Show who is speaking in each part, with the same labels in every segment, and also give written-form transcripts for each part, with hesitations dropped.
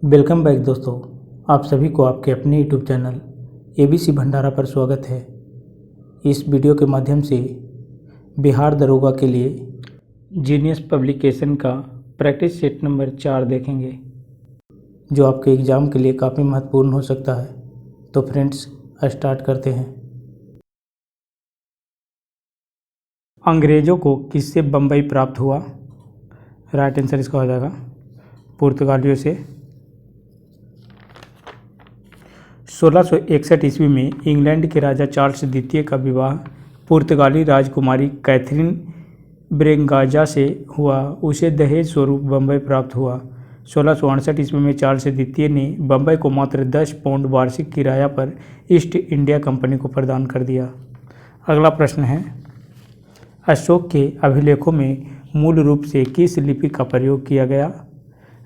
Speaker 1: Welcome back दोस्तों। आप सभी को आपके अपने यूट्यूब चैनल ABC भंडारा पर स्वागत है। इस वीडियो के माध्यम से बिहार दरोगा के लिए जीनियस पब्लिकेशन का प्रैक्टिस सेट नंबर 4 देखेंगे, जो आपके एग्ज़ाम के लिए काफ़ी महत्वपूर्ण हो सकता है। तो फ्रेंड्स, स्टार्ट करते हैं। अंग्रेज़ों को किससे बम्बई प्राप्त हुआ? राइट आंसर इसका हो जाएगा पुर्तगालियों से। 1661 ईस्वी में इंग्लैंड के राजा चार्ल्स द्वितीय का विवाह पुर्तगाली राजकुमारी कैथरीन ब्रेगांजा से हुआ। उसे दहेज स्वरूप बम्बई प्राप्त हुआ। 1668 ईस्वी में चार्ल्स द्वितीय ने बम्बई को मात्र 10 पाउंड वार्षिक किराया पर ईस्ट इंडिया कंपनी को प्रदान कर दिया। अगला प्रश्न है, अशोक के अभिलेखों में मूल रूप से किस लिपि का प्रयोग किया गया?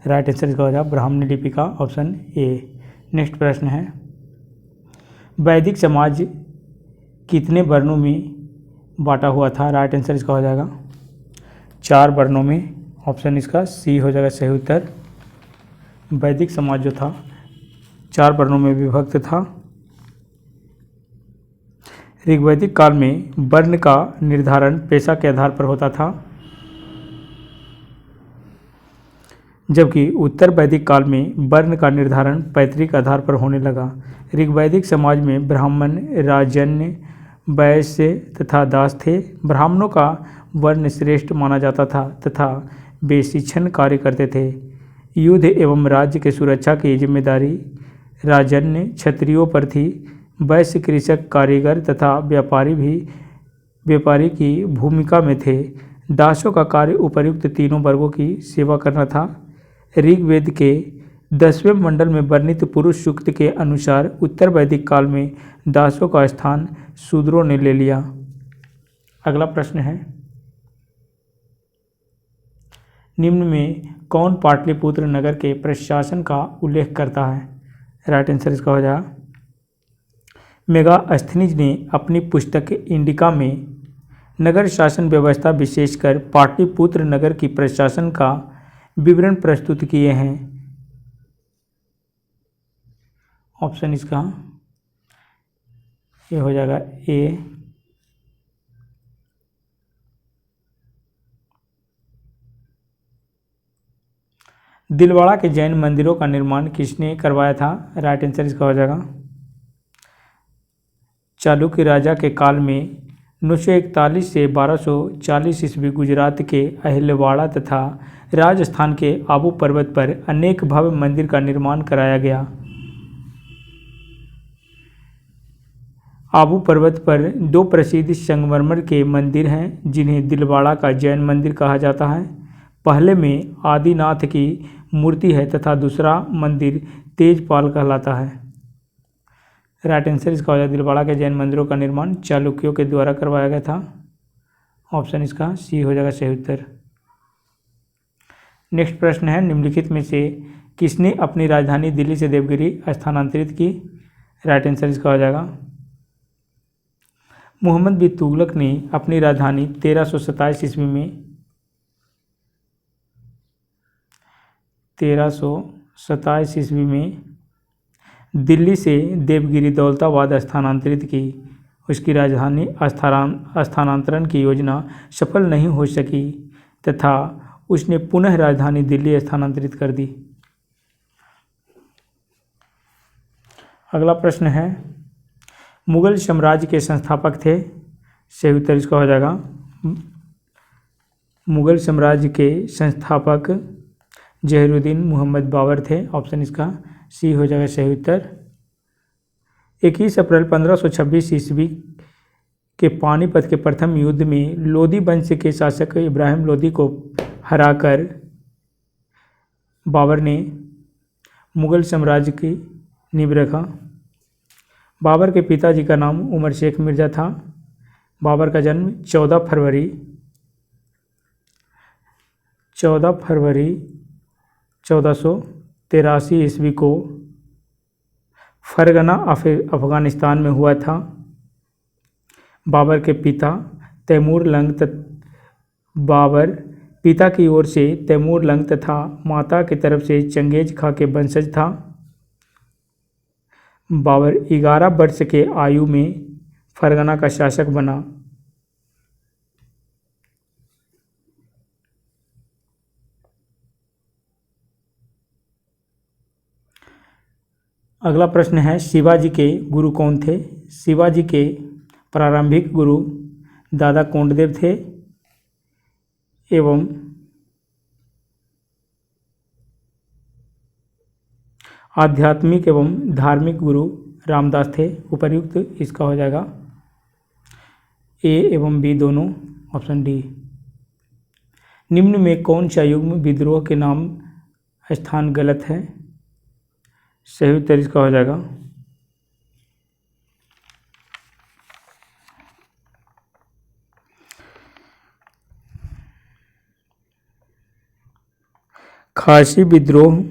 Speaker 1: राइट आंसर इसका हो जाएगा ब्राह्मणी लिपि का, ऑप्शन ए। नेक्स्ट प्रश्न है, वैदिक समाज कितने वर्णों में बांटा हुआ था? राइट आंसर इसका हो जाएगा 4 वर्णों में, ऑप्शन इसका सी हो जाएगा सही उत्तर। वैदिक समाज जो था 4 वर्णों में विभक्त था। ऋग्वैदिक काल में वर्ण का निर्धारण पेशा के आधार पर होता था, जबकि उत्तर वैदिक काल में वर्ण का निर्धारण पैतृक आधार पर होने लगा। ऋग्वैदिक समाज में ब्राह्मण, राजन्य, वैश्य तथा दास थे। ब्राह्मणों का वर्ण श्रेष्ठ माना जाता था तथा वे शिक्षण कार्य करते थे। युद्ध एवं राज्य के सुरक्षा की जिम्मेदारी राजन्य क्षत्रियों पर थी। वैश्य कृषक, कारीगर तथा व्यापारी की भूमिका में थे। दासों का कार्य उपर्युक्त तीनों वर्गों की सेवा करना था। ऋग्वेद के 10वें मंडल में वर्णित पुरुष सूक्त के अनुसार उत्तर वैदिक काल में दासों का स्थान शूद्रों ने ले लिया। अगला प्रश्न है, निम्न में कौन पाटलिपुत्र नगर के प्रशासन का उल्लेख करता है? राइट आंसर इसका हो जाएगा मेगास्थनीज ने अपनी पुस्तक इंडिका में नगर शासन व्यवस्था विशेषकर पाटलिपुत्र नगर की प्रशासन का विवरण प्रस्तुत किए हैं। ऑप्शन इसका ये हो जाएगा ए। दिलवाड़ा के जैन मंदिरों का निर्माण किसने करवाया था? राइट आंसर इसका हो जाएगा चालुक्य राजा के काल में 941 से 1240 ईस्वी गुजरात के अहिलवाड़ा तथा राजस्थान के आबू पर्वत पर अनेक भव्य मंदिर का निर्माण कराया गया। आबू पर्वत पर 2 प्रसिद्ध संगमरमर के मंदिर हैं, जिन्हें दिलवाड़ा का जैन मंदिर कहा जाता है। पहले में आदिनाथ की मूर्ति है तथा दूसरा मंदिर तेजपाल कहलाता है। राइट आंसर इसका हो जाएगा दिलवाड़ा के जैन मंदिरों का निर्माण चालुक्यों के द्वारा करवाया गया था। ऑप्शन इसका सी हो जाएगा सही उत्तर। नेक्स्ट प्रश्न है, निम्नलिखित में से किसने अपनी राजधानी दिल्ली से देवगिरी स्थानांतरित की? राइट आंसर इसका हो जाएगा मुहम्मद बिन तुगलक ने अपनी राजधानी 1327 ईस्वी में दिल्ली से देवगिरी दौलताबाद स्थानांतरित की। उसकी राजधानी स्थानांतरण की योजना सफल नहीं हो सकी तथा उसने पुनः राजधानी दिल्ली स्थानांतरित कर दी। अगला प्रश्न है, मुगल साम्राज्य के संस्थापक थे? सही उत्तर इसका हो जाएगा मुगल साम्राज्य के संस्थापक जहीरुद्दीन मोहम्मद बाबर थे। ऑप्शन इसका सी हो जाएगा सही उत्तर। 21 अप्रैल 1526 ईस्वी के पानीपत के प्रथम युद्ध में लोदी वंश के शासक इब्राहिम लोदी को हराकर बाबर ने मुगल साम्राज्य की नींव रखा। बाबर के पिताजी का नाम उमर शेख मिर्ज़ा था। बाबर का जन्म 14 फरवरी 1483 ईस्वी को फरगना अफगानिस्तान में हुआ था। बाबर के पिता तैमूर लंग बाबर पिता की ओर से तैमूर लंग तथा माता की तरफ से चंगेज खां के वंशज था। बाबर 11 वर्ष के आयु में फरगना का शासक बना। अगला प्रश्न है, शिवाजी के गुरु कौन थे? शिवाजी के प्रारंभिक गुरु दादा कोंडदेव थे एवं आध्यात्मिक एवं धार्मिक गुरु रामदास थे। उपर्युक्त इसका हो जाएगा ए एवं बी दोनों, ऑप्शन डी। निम्न में कौन सा युग्म विद्रोह के नाम स्थान गलत है? सही उत्तर इसका हो जाएगा खासी विद्रोह।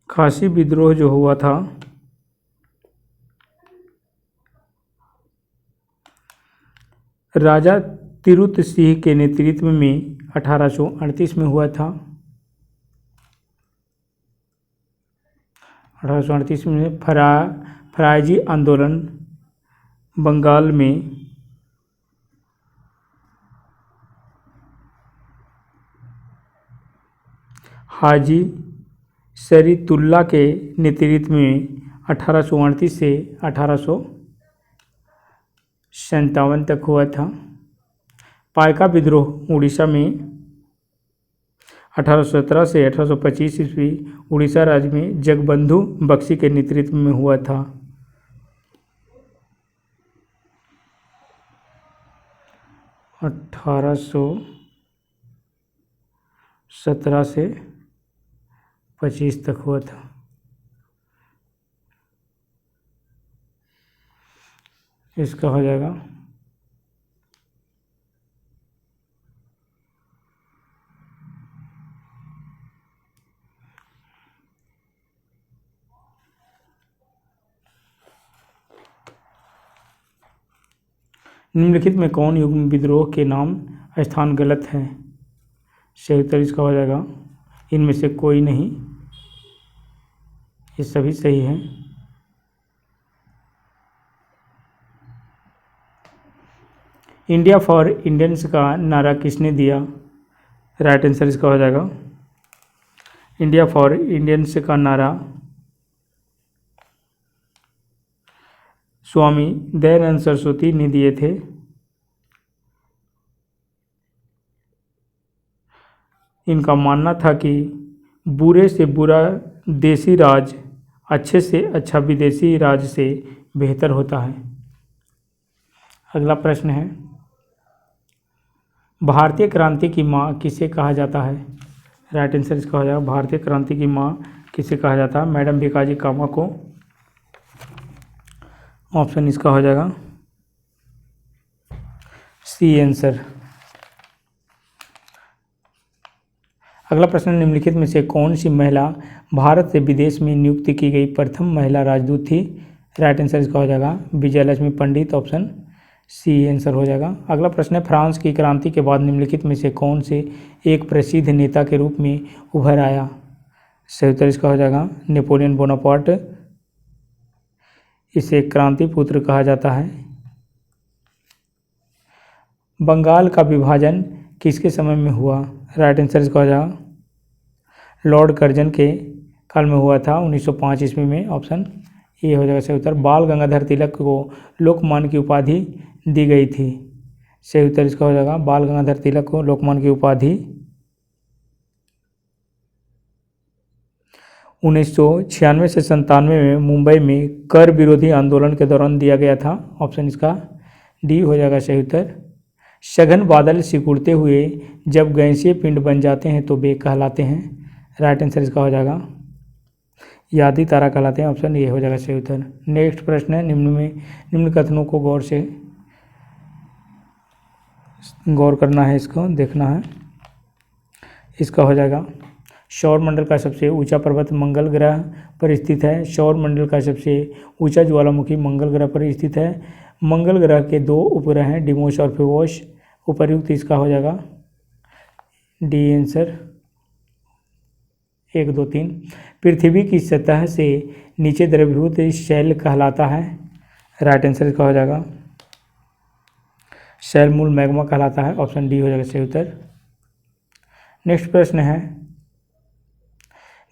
Speaker 1: खासी विद्रोह जो हुआ था राजा तिरुत सिंह के नेतृत्व में 1838 में हुआ था। 1838 में फरायजी आंदोलन बंगाल में हाजी शरीतुल्ला के नेतृत्व में 1838 से 1857 तक हुआ था। पाइका विद्रोह उड़ीसा में 1817 से 1825 ईस्वी उड़ीसा राज्य में जगबंधु बख्शी के नेतृत्व में हुआ था। 1817 से 25 तक हुआ था। इसका हो जाएगा निम्नलिखित में कौन युग्म विद्रोह के नाम स्थान गलत है? सही उत्तर इसका हो जाएगा इनमें से कोई नहीं, ये सभी सही हैं। इंडिया फॉर इंडियंस का नारा किसने दिया? राइट आंसर इसका हो जाएगा इंडिया फॉर इंडियंस का नारा स्वामी दयानंद सरस्वती ने दिए थे। इनका मानना था कि बुरे से बुरा देसी राज अच्छे से अच्छा विदेशी राज से बेहतर होता है। अगला प्रश्न है, भारतीय क्रांति की माँ किसे कहा जाता है? राइट आंसर इसका हो जाएगा भारतीय क्रांति की माँ किसे कहा जाता है? मैडम भिकाजी कामा को। ऑप्शन इसका हो जाएगा सी आंसर। अगला प्रश्न, निम्नलिखित में से कौन सी महिला भारत से विदेश में नियुक्त की गई प्रथम महिला राजदूत थी? राइट आंसर इसका हो जाएगा विजयलक्ष्मी पंडित, ऑप्शन सी आंसर हो जाएगा। अगला प्रश्न है, फ्रांस की क्रांति के बाद निम्नलिखित में से कौन से एक प्रसिद्ध नेता के रूप में उभर आया? सही उत्तर इसका हो जाएगा नेपोलियन बोनापार्ट। इसे क्रांति पुत्र कहा जाता है। बंगाल का विभाजन किसके समय में हुआ? राइट आंसर इसका हो जाएगा लॉर्ड कर्जन के काल में हुआ था 1905 ईस्वी में, ऑप्शन ए हो जाएगा सही उत्तर। बाल गंगाधर तिलक को लोकमान्य की उपाधि दी गई थी। सही उत्तर इसका हो जाएगा बाल गंगाधर तिलक को लोकमान्य की उपाधि 1996 से 97 में मुंबई में कर विरोधी आंदोलन के दौरान दिया गया था। ऑप्शन इसका डी हो जाएगा सही उत्तर। सघन बादल सिकुड़ते हुए जब गैसीय पिंड बन जाते हैं तो वे कहलाते हैं। राइट आंसर इसका हो जाएगा यादी तारा कहलाते हैं, ऑप्शन ए हो जाएगा सही उत्तर। नेक्स्ट प्रश्न है, निम्न कथनों को गौर करना है, इसको देखना है। इसका हो जाएगा। सौर मंडल का सबसे ऊंचा पर्वत मंगल ग्रह पर स्थित है। सौर मंडल का सबसे ऊंचा ज्वालामुखी मंगल ग्रह पर स्थित है। मंगल ग्रह के 2 उपग्रह हैं, डिमोस और फिबोस। उपर्युक्त इसका हो जाएगा डी आंसर 1, 2, 3। पृथ्वी की सतह से नीचे द्रवीभूत शैल कहलाता है। राइट आंसर इसका हो जाएगा शैल मूल मैग्मा कहलाता है। ऑप्शन डी हो जाएगा सही उत्तर। नेक्स्ट प्रश्न है,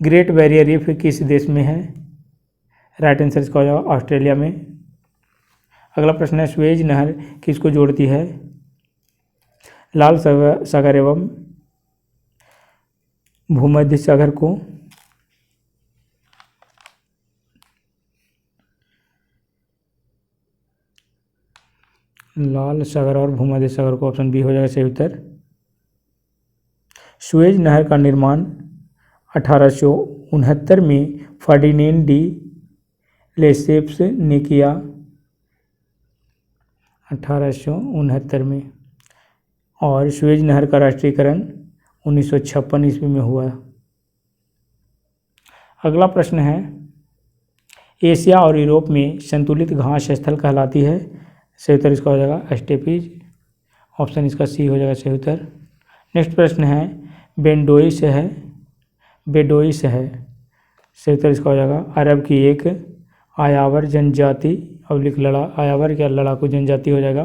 Speaker 1: ग्रेट बैरियर रीफ किस देश में है? राइट आंसर इसका हो जाएगा ऑस्ट्रेलिया में। अगला प्रश्न है, सुएज नहर किसको जोड़ती है? लाल सागर एवं भूमध्य सागर को। लाल सागर और भूमध्य सागर को। ऑप्शन बी हो जाएगा सही उत्तर। सुएज नहर का निर्माण 1869 में फर्डिनेंड डी लेसेप्स ने किया। 1869 में। और सुएज नहर का राष्ट्रीयकरण 1956 ईस्वी में हुआ। अगला प्रश्न है, एशिया और यूरोप में संतुलित घास स्थल कहलाती है। सही उत्तर इसका हो जाएगा स्टेपीज। ऑप्शन इसका सी हो जाएगा सही उत्तर। नेक्स्ट प्रश्न है, बेडोइस है। सही उत्तर इसका हो जाएगा अरब की एक आयावर जनजाति आयावर क्या लड़ाकू जनजाति हो जाएगा।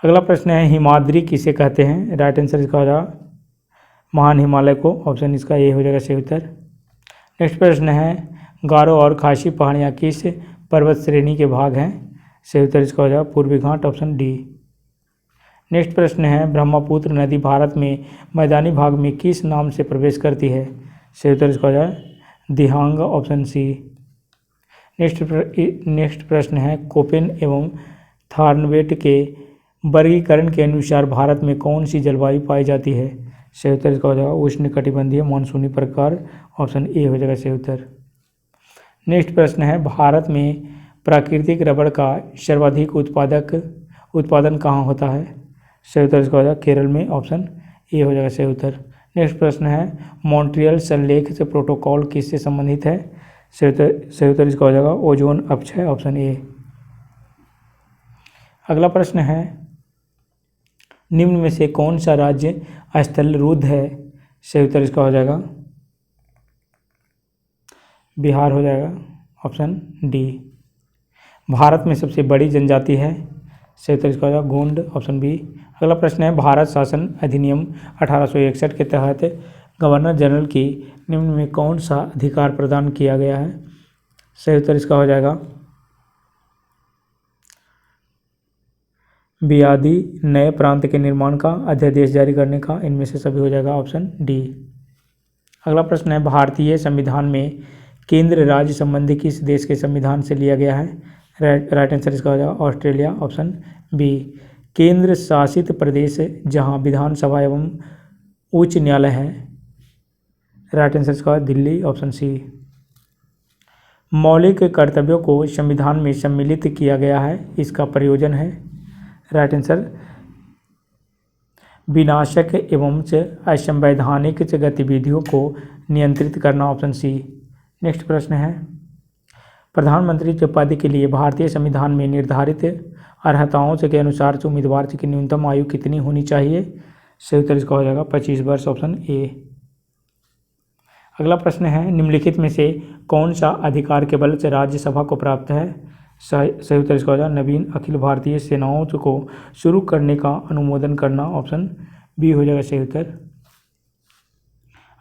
Speaker 1: अगला प्रश्न है, हिमाद्री किसे कहते हैं? राइट आंसर इसका हो जाएगा महान हिमालय को। ऑप्शन इसका ए हो जाएगा सही उत्तर। नेक्स्ट प्रश्न है, गारो और खासी पहाड़ियाँ किस पर्वत श्रेणी के भाग हैं? सही उत्तर इसका हो जाएगा पूर्वी घाट। Option D. नेक्स्ट प्रश्न है, ब्रह्मपुत्र नदी भारत में मैदानी भाग में किस नाम से प्रवेश करती है? सही उत्तर इसका हो जाएगा दिहांग। Option C. नेक्स्ट प्रश्न है, कोपेन एवं थार्नवेट के वर्गीकरण के अनुसार भारत में कौन सी जलवायु पाई जाती है? सही उत्तर इसका हो जाएगा उष्णकटिबंधीय मानसूनी प्रकार। ऑप्शन ए हो जाएगा सही उत्तर। नेक्स्ट प्रश्न है, भारत में प्राकृतिक रबड़ का सर्वाधिक उत्पादन कहाँ होता है? सही उत्तर इसका हो जाएगा केरल में। ऑप्शन ए हो जाएगा सही उत्तर। नेक्स्ट प्रश्न है, मॉन्ट्रियल संलेख से प्रोटोकॉल किससे संबंधित है? सही उत्तर इसका हो जाएगा ओजोन अपक्षय। Option A. अगला प्रश्न है, निम्न में से कौन सा राज्य स्थल रुद्ध है? सही उत्तर इसका हो जाएगा बिहार हो जाएगा। Option D. भारत में सबसे बड़ी जनजाति है? सही उत्तर इसका हो जाएगा गोंड। Option B. अगला प्रश्न है, भारत शासन अधिनियम 1861 के तहत गवर्नर जनरल की निम्न में कौन सा अधिकार प्रदान किया गया है? सही उत्तर इसका हो जाएगा बियादी नए प्रांत के निर्माण का अध्यादेश जारी करने का। इनमें से सभी हो जाएगा ऑप्शन डी। अगला प्रश्न है, भारतीय संविधान में केंद्र राज्य संबंधी किस देश के संविधान से लिया गया है? राइट आंसर इसका हो जाएगा ऑस्ट्रेलिया। Option B. केंद्र शासित प्रदेश जहां विधानसभा एवं उच्च न्यायालय है। राइट आंसर इसका दिल्ली। Option C. मौलिक कर्तव्यों को संविधान में सम्मिलित किया गया है, इसका प्रयोजन है। राइट आंसर विनाशक एवं असंवैधानिक गतिविधियों को नियंत्रित करना। Option C. नेक्स्ट प्रश्न है, प्रधानमंत्री के पद के लिए भारतीय संविधान में निर्धारित अर्हताओं के अनुसार उम्मीदवार की न्यूनतम आयु कितनी होनी चाहिए? सही उत्तर इसका हो जाएगा 25 वर्ष। Option A. अगला प्रश्न है, निम्नलिखित में से कौन सा अधिकार केवल राज्यसभा को प्राप्त है? सही उत्तर इसका हो जाएगा नवीन अखिल भारतीय सेनाओं को शुरू करने का अनुमोदन करना। ऑप्शन बी हो जाएगा सही उत्तर।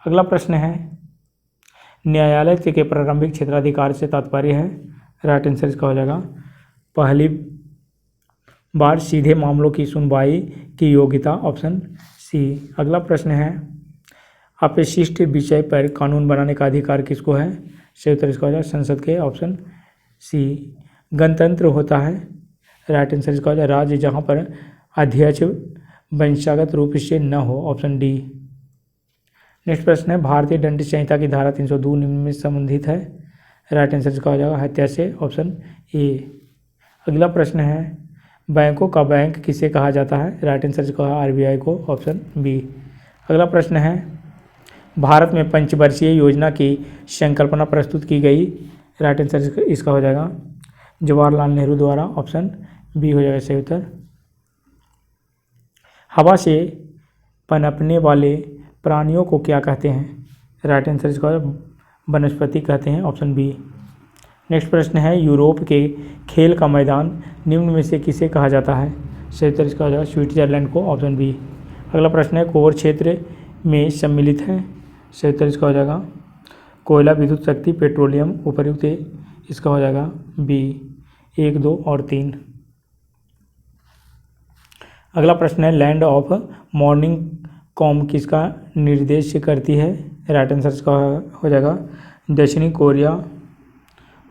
Speaker 1: अगला प्रश्न है, न्यायालय के प्रारंभिक क्षेत्राधिकार से तात्पर्य है। राइट आंसर इसका हो जाएगा पहली बार सीधे मामलों की सुनवाई की योग्यता। Option C. अगला प्रश्न है, अपशिष्ट विषय पर कानून बनाने का अधिकार किसको है? सही उत्तर इसका हो जाएगा संसद के। Option C. गणतंत्र होता है। राइट आंसर इसका हो जाएगा राज्य जहाँ पर अध्यक्ष वंशागत रूप से न हो। Option D. नेक्स्ट प्रश्न है, भारतीय दंड संहिता की धारा 302 निम्न में संबंधित है। राइट आंसर इसका हो जाएगा हत्या से। Option A. अगला प्रश्न है, बैंकों का बैंक किसे कहा जाता है? राइट आंसर इसका है आरबीआई को, ऑप्शन बी। अगला प्रश्न है, भारत में पंचवर्षीय योजना की संकल्पना प्रस्तुत की गई। राइट आंसर इसका हो जाएगा जवाहरलाल नेहरू द्वारा, ऑप्शन बी हो जाएगा सही उत्तर। हवा से पनपने वाले प्राणियों को क्या कहते हैं? राइट आंसर इसका वनस्पति कहते हैं, ऑप्शन बी। नेक्स्ट प्रश्न है, यूरोप के खेल का मैदान निम्न में से किसे कहा जाता है? सही उत्तर इसका हो जाएगा स्विट्जरलैंड को, ऑप्शन बी। अगला प्रश्न है, कोर क्षेत्र में सम्मिलित है। सही उत्तर इसका हो जाएगा कोयला, विद्युत शक्ति, पेट्रोलियम, उपर्युक्त इसका हो जाएगा बी 1, 2 और 3। अगला प्रश्न है, लैंड ऑफ मॉर्निंग कॉम किसका निर्देश करती है? राइट आंसर इसका हो जाएगा दक्षिणी कोरिया,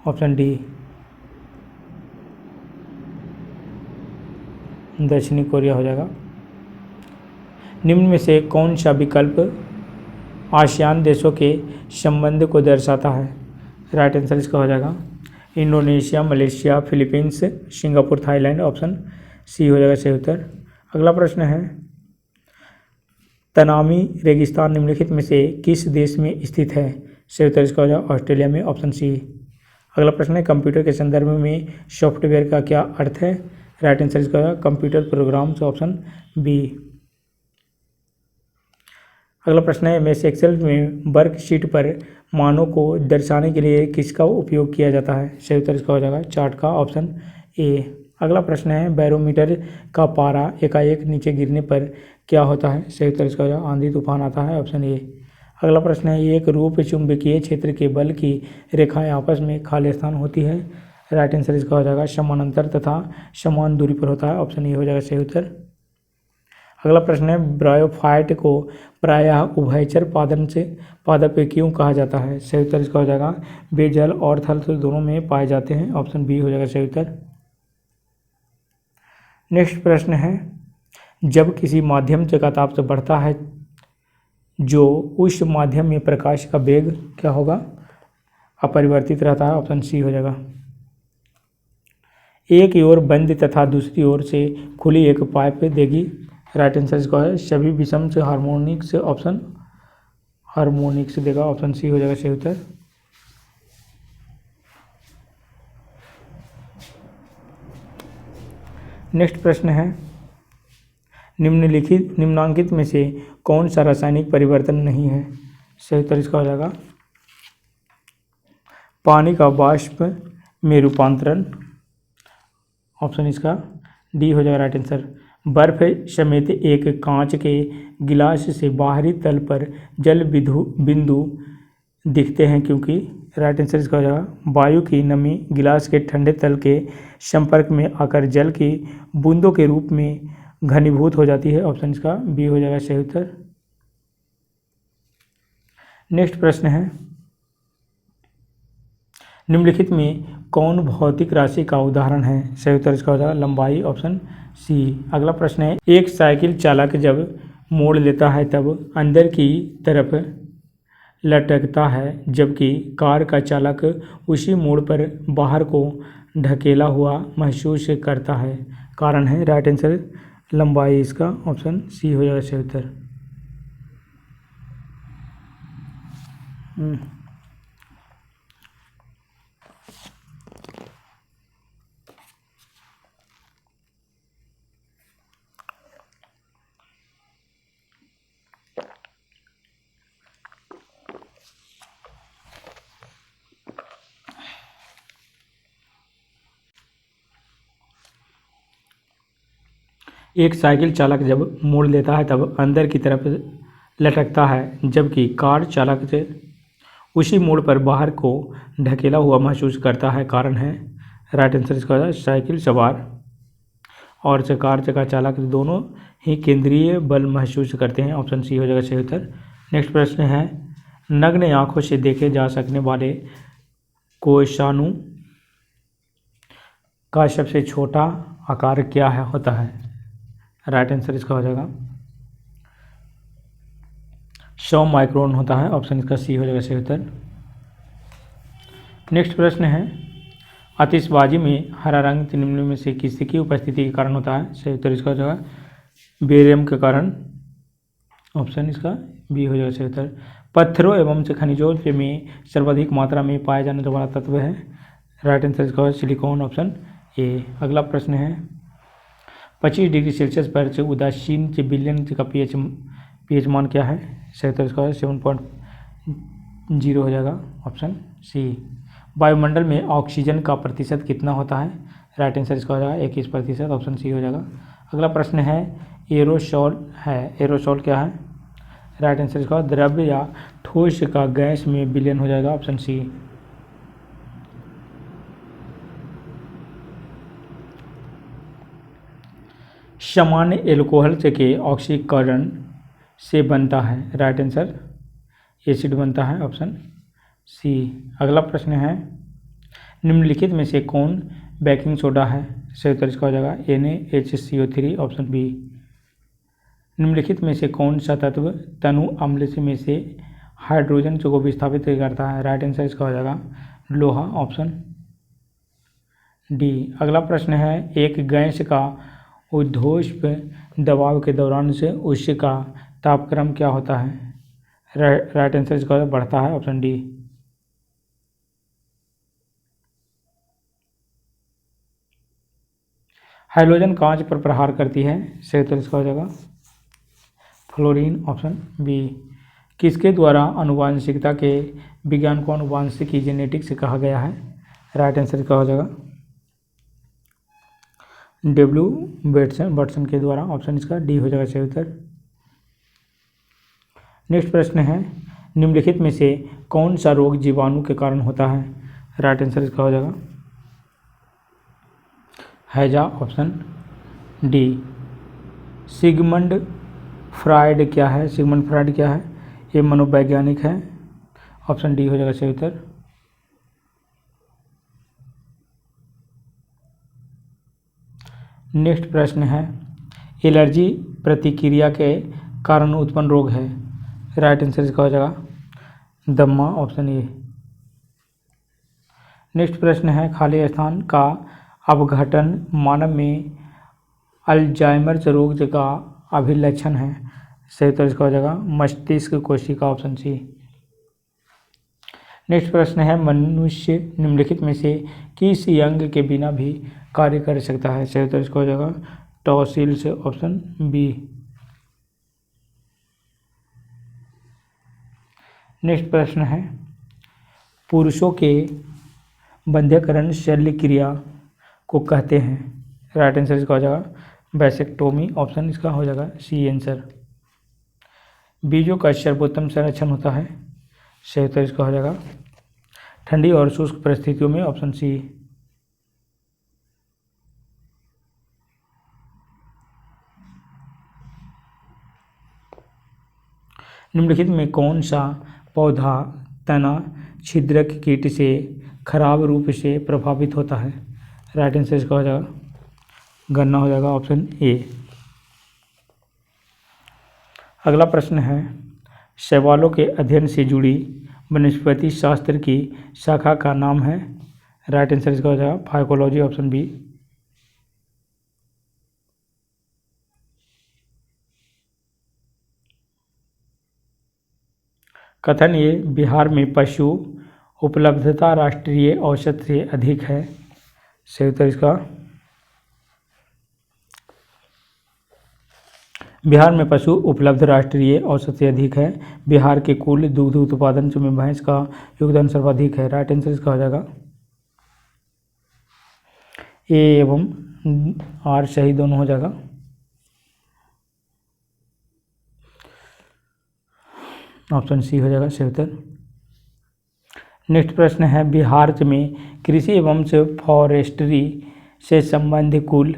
Speaker 1: ऑप्शन डी, दक्षिणी कोरिया हो जाएगा। निम्न में से कौन सा विकल्प आसियान देशों के संबंध को दर्शाता है? राइट आंसर इसका हो जाएगा Indonesia, Malaysia, Philippines, Singapore, Thailand, option C हो जाएगा सही उत्तर। अगला प्रश्न है, तनामी रेगिस्तान निम्नलिखित में से किस देश में स्थित है? सही उत्तर इसका हो जाएगा ऑस्ट्रेलिया में, ऑप्शन सी। अगला प्रश्न है, कंप्यूटर के संदर्भ में सॉफ्टवेयर का क्या अर्थ है? राइट आंसर इसका होगा कंप्यूटर प्रोग्राम्स, ऑप्शन बी। अगला प्रश्न है, एमएस एक्सेल में वर्कशीट पर मानों को दर्शाने के लिए किसका उपयोग किया जाता है? सही उत्तर इसका हो जाएगा चार्ट का, ऑप्शन ए। अगला प्रश्न है, बैरोमीटर का पारा एकाएक नीचे गिरने पर क्या होता है? सही उत्तर इसका हो जाएगा आंधी तूफान आता है, ऑप्शन ए। अगला प्रश्न है, एक रूप चुंबकीय क्षेत्र के बल की रेखाएं आपस में खालिस्तान होती है। राइट आंसर इसका हो जाएगा समानांतर तथा समान दूरी पर होता है, ऑप्शन ए हो जाएगा सही उत्तर। अगला प्रश्न है, ब्रायोफाइट को प्रायः उभयचर पादप क्यों कहा जाता है? सही उत्तर इसका हो जाएगा वे जल और थल से दोनों में पाए जाते हैं, ऑप्शन बी हो जाएगा सही उत्तर। नेक्स्ट प्रश्न है, जब किसी माध्यम का ताप से बढ़ता है जो उस माध्यम में प्रकाश का वेग क्या होगा? अपरिवर्तित रहता है, ऑप्शन सी हो जाएगा। एक ओर बंद तथा दूसरी ओर से खुली एक पाइप देगी। राइट आंसर इसका है सभी विषम से हार्मोनिक्स, ऑप्शन हार्मोनिक्स देगा, ऑप्शन सी हो जाएगा सही उत्तर। नेक्स्ट प्रश्न है, निम्नांकित में से कौन सा रासायनिक परिवर्तन नहीं है? सही उत्तर इसका हो जाएगा पानी का वाष्प में रूपांतरण, ऑप्शन इसका डी हो जाएगा राइट आंसर। बर्फ समेत एक कांच के गिलास से बाहरी तल पर जल बिंदु दिखते हैं क्योंकि? राइट आंसर इसका हो जाएगा वायु की नमी गिलास के ठंडे तल के संपर्क में आकर जल की बूंदों के रूप में घनीभूत हो जाती है, ऑप्शन इसका बी हो जाएगा सही उत्तर। नेक्स्ट प्रश्न है, निम्नलिखित में कौन भौतिक राशि का उदाहरण है? सही उत्तर इसका हो जाएगा लंबाई, ऑप्शन सी। अगला प्रश्न है, एक साइकिल चालक जब मोड़ लेता है तब अंदर की तरफ लटकता है जबकि कार का चालक उसी मोड़ पर बाहर को ढकेला हुआ महसूस करता है, कारण है? राइट आंसर लंबाई इसका, ऑप्शन सी हो जाएगा सही उत्तर। एक साइकिल चालक जब मोड़ लेता है तब अंदर की तरफ लटकता है जबकि कार चालक उसी मोड़ पर बाहर को ढकेला हुआ महसूस करता है, कारण है? राइट आंसर इसका है साइकिल सवार और कार का चालक दोनों ही केंद्रीय बल महसूस करते हैं, ऑप्शन सी हो जाएगा सही उत्तर। नेक्स्ट प्रश्न है, नग्न आंखों से देखे जा सकने वाले कोषाणु का सबसे छोटा आकार क्या है होता है? राइट आंसर इसका हो जाएगा 100 माइक्रोन होता है, ऑप्शन इसका सी हो जाएगा सही उत्तर। नेक्स्ट प्रश्न है, आतिशबाजी में हरा रंग निम्न में से किसकी उपस्थिति के कारण होता है? सही उत्तर इसका हो जाएगा बेरियम के कारण। ऑप्शन इसका बी हो जाएगा सही उत्तर। पत्थरों एवं खनिजों में सर्वाधिक मात्रा में पाया जाने वाला तत्व है? राइट आंसर इसका सिलिकॉन। Option A. अगला प्रश्न है 25 डिग्री सेल्सियस पर से उदासीन बिलियन का पीएच मान क्या है? सही उत्तर इसका 7.0 हो जाएगा। Option C. वायुमंडल में ऑक्सीजन का प्रतिशत कितना होता है? राइट आंसर इसका हो जाएगा 21%। ऑप्शन सी हो जाएगा। अगला प्रश्न है एरोसोल है। एरोसोल क्या है? राइट आंसर इसका द्रव्य या ठोस का गैस में विलयन हो जाएगा। Option C. सामान्य एल्कोहल के ऑक्सीकरण से बनता है? राइट आंसर एसिड बनता है। Option C. अगला प्रश्न है निम्नलिखित में से कौन बेकिंग सोडा है? सही उत्तर इसका हो जाएगा NaHCO3। Option B. निम्नलिखित में से कौन सा तत्व तनु अम्ल में से हाइड्रोजन को विस्थापित करता है? राइट आंसर इसका हो जाएगा लोहा। Option D. अगला प्रश्न है एक गैस का ऊर्ध्वस्थ दबाव के दौरान से उसका तापक्रम क्या होता है? राइट आंसर इसका बढ़ता है। Option D. हाइड्रोजन कांच पर प्रहार करती है? सही उत्तर इसका हो जाएगा फ्लोरीन। Option B. किसके द्वारा आनुवंशिकता के विज्ञान को आनुवंशिकी जेनेटिक्स कहा गया है? राइट आंसर इसका हो जाएगा डब्ल्यू बटसन के द्वारा। ऑप्शन इसका डी हो जाएगा सही उत्तर। नेक्स्ट प्रश्न है निम्नलिखित में से कौन सा रोग जीवाणु के कारण होता है? राइट आंसर इसका हो जाएगा हैजा। Option D. सिगमंड फ्राइड क्या है? सिगमंड फ्राइड क्या है? ये मनोवैज्ञानिक है। ऑप्शन डी हो जाएगा सही उत्तर। नेक्स्ट प्रश्न है एलर्जी प्रतिक्रिया के कारण उत्पन्न रोग है? राइट आंसर इसका हो जाएगा दम्मा। Option A. नेक्स्ट प्रश्न है खाली स्थान का अपघटन मानव में अल्जाइमर रोग का अभिलक्षण है? सही उत्तर इसका हो जाएगा मस्तिष्क कोशिका। Option C. नेक्स्ट प्रश्न है मनुष्य निम्नलिखित में से किस अंग के बिना भी कार्य कर सकता है? सही उत्तर इसका हो जाएगा टॉसिल से। Option B. नेक्स्ट प्रश्न है पुरुषों के बंध्यकरण शल्य क्रिया को कहते हैं? राइट आंसर इसका हो जाएगा वैसेक्टोमी। ऑप्शन इसका हो जाएगा सी आंसर। बीजों का सर्वोत्तम संरक्षण होता है? सही उत्तर इसका हो जाएगा ठंडी और शुष्क परिस्थितियों में। Option C. निम्नलिखित में कौन सा पौधा तना छिद्रक कीट से खराब रूप से प्रभावित होता है? राइट आंसर इसका हो जाएगा गन्ना हो जाएगा। Option A. अगला प्रश्न है शैवालों के अध्ययन से जुड़ी वनस्पति शास्त्र की शाखा का नाम है? राइट आंसर इसका हो जाएगा फाइकोलॉजी। Option B. कथन ये बिहार में पशु उपलब्धता राष्ट्रीय औसत से अधिक है? सही उत्तर इसका बिहार में पशु उपलब्ध राष्ट्रीय औसत से अधिक है। बिहार के कुल दुग्ध उत्पादन में भैंस का योगदान सर्वाधिक है। राइट आंसर इसका हो जाएगा ए एवं आर सही दोनों हो जाएगा। ऑप्शन सी हो जाएगा सही उत्तर। नेक्स्ट प्रश्न है बिहार में कृषि एवं फॉरेस्ट्री से संबंधित कुल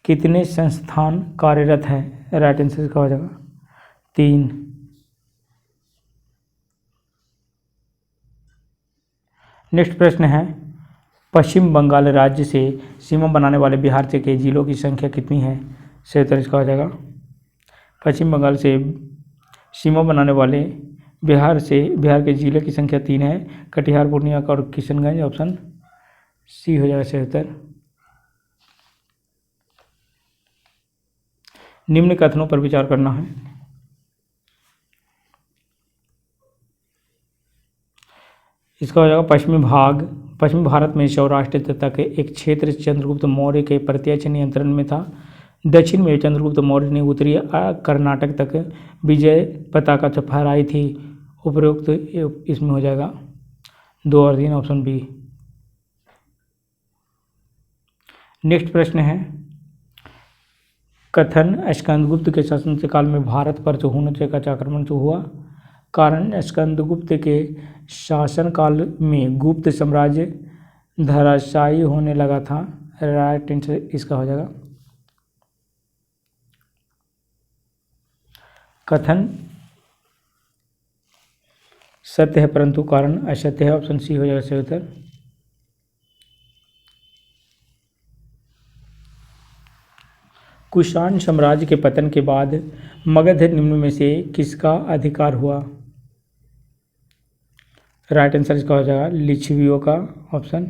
Speaker 1: कितने संस्थान कार्यरत हैं? राइट आंसर इसका हो जाएगा 3। नेक्स्ट प्रश्न है पश्चिम बंगाल राज्य से सीमा बनाने वाले बिहार के जिलों की संख्या कितनी है? सही उत्तर इसका हो जाएगा पश्चिम बंगाल से सीमा बनाने वाले बिहार के जिले की संख्या 3 है। कटिहार, पूर्णिया और किशनगंज। ऑप्शन सी हो जाएगा सही उत्तर। निम्न कथनों पर विचार करना है। इसका हो जाएगा पश्चिमी भारत में सौराष्ट्र तक एक क्षेत्र चंद्रगुप्त मौर्य के प्रत्यक्ष नियंत्रण में था। दक्षिण में चंद्रगुप्त मौर्य ने उत्तरी कर्नाटक तक विजय पताका फहराई थी। उपरोक्त इसमें हो जाएगा 2 और 3 ऑप्शन बी। नेक्स्ट प्रश्न है, कथन स्कंदगुप्त के शासनकाल में भारत पर हुन का आक्रमण हुआ। कारण स्कंदगुप्त के शासनकाल में गुप्त साम्राज्य धराशायी होने लगा था। राइट आंसर इसका हो जाएगा। कथन सत्य है परंतु कारण असत्य है। ऑप्शन सी हो जाएगा सही उत्तर। कुषाण साम्राज्य के पतन के बाद मगध निम्न में से किसका अधिकार हुआ। राइट आंसर इसका हो जाएगा लिच्छवियों का। ऑप्शन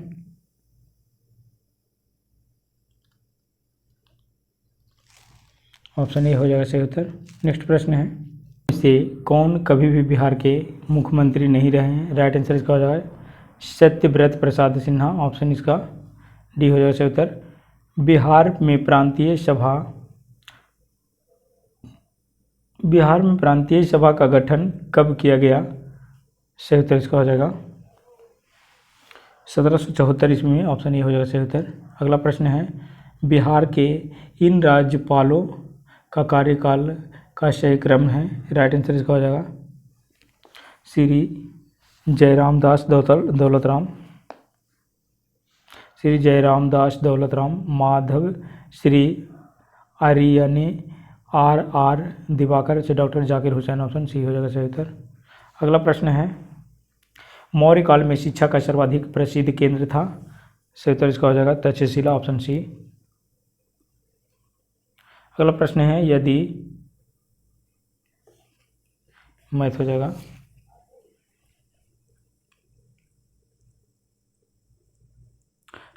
Speaker 1: ए हो जाएगा सही उत्तर। नेक्स्ट प्रश्न है, से कौन कभी भी बिहार के मुख्यमंत्री नहीं रहे हैं। राइट आंसर इसका हो जाएगा सत्यव्रत प्रसाद सिन्हा। ऑप्शन इसका डी हो जाएगा सही उत्तर। बिहार में प्रांतीय सभा का गठन कब किया गया। सही उत्तर इसका हो जाएगा 1774 ईस्वी में। ऑप्शन ए हो जाएगा सही उत्तर। अगला प्रश्न है, बिहार के इन राज्यपालों का कार्यकाल का सही क्रम है। राइट आंसर इसका हो जाएगा श्री जयराम दास दौलतराम, माधव श्री आर्यने, आर दिवाकर से doctor Zakir Hussain. Option C हो जाएगा सही उत्तर। अगला प्रश्न है, मौर्य काल में शिक्षा का सर्वाधिक प्रसिद्ध केंद्र था। सही उत्तर इसका हो जाएगा तक्षशिला। Option C. अगला प्रश्न है, यदि मैथ हो जाएगा,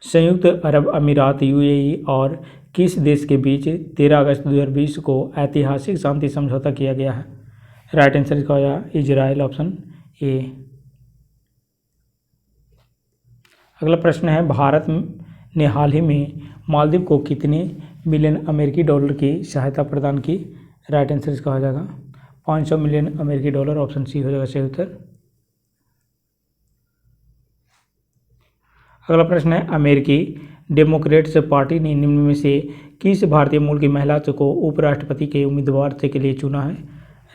Speaker 1: संयुक्त अरब अमीरात यूएई और किस देश के बीच 13 अगस्त 2020 को ऐतिहासिक शांति समझौता किया गया है। राइट आंसर इसका हो जाएगा इजराइल। Option A. अगला प्रश्न है, भारत ने हाल ही में मालदीव को कितने मिलियन अमेरिकी डॉलर की सहायता प्रदान की। राइट आंसर इसका हो जाएगा 500 मिलियन अमेरिकी डॉलर। ऑप्शन सी हो जाएगा सही उत्तर। अगला प्रश्न है, अमेरिकी डेमोक्रेट्स पार्टी ने निम्न में से किस भारतीय मूल की महिला को उपराष्ट्रपति के उम्मीदवार के लिए चुना है।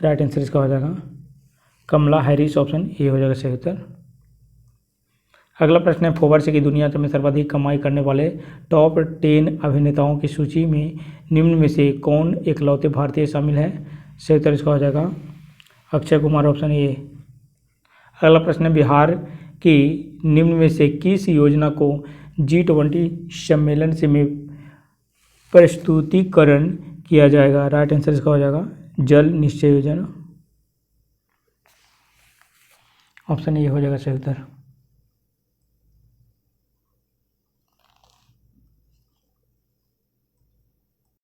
Speaker 1: राइट आंसर इसका हो जाएगा कमला हैरिस। ऑप्शन ए हो जाएगा सही उत्तर। अगला प्रश्न है, फोर्ब्स की दुनिया में सर्वाधिक कमाई करने वाले टॉप 10 अभिनेताओं की सूची में निम्न में से कौन इकलौते भारतीय शामिल है। सही उत्तर इसका हो जाएगा अक्षय कुमार। Option A. अगला प्रश्न है, बिहार की निम्न में से किस योजना को G20 सम्मेलन से में प्रस्तुतिकरण किया जाएगा। राइट आंसर इसका हो जाएगा जल निश्चय योजना। ऑप्शन ए हो जाएगा सही उत्तर।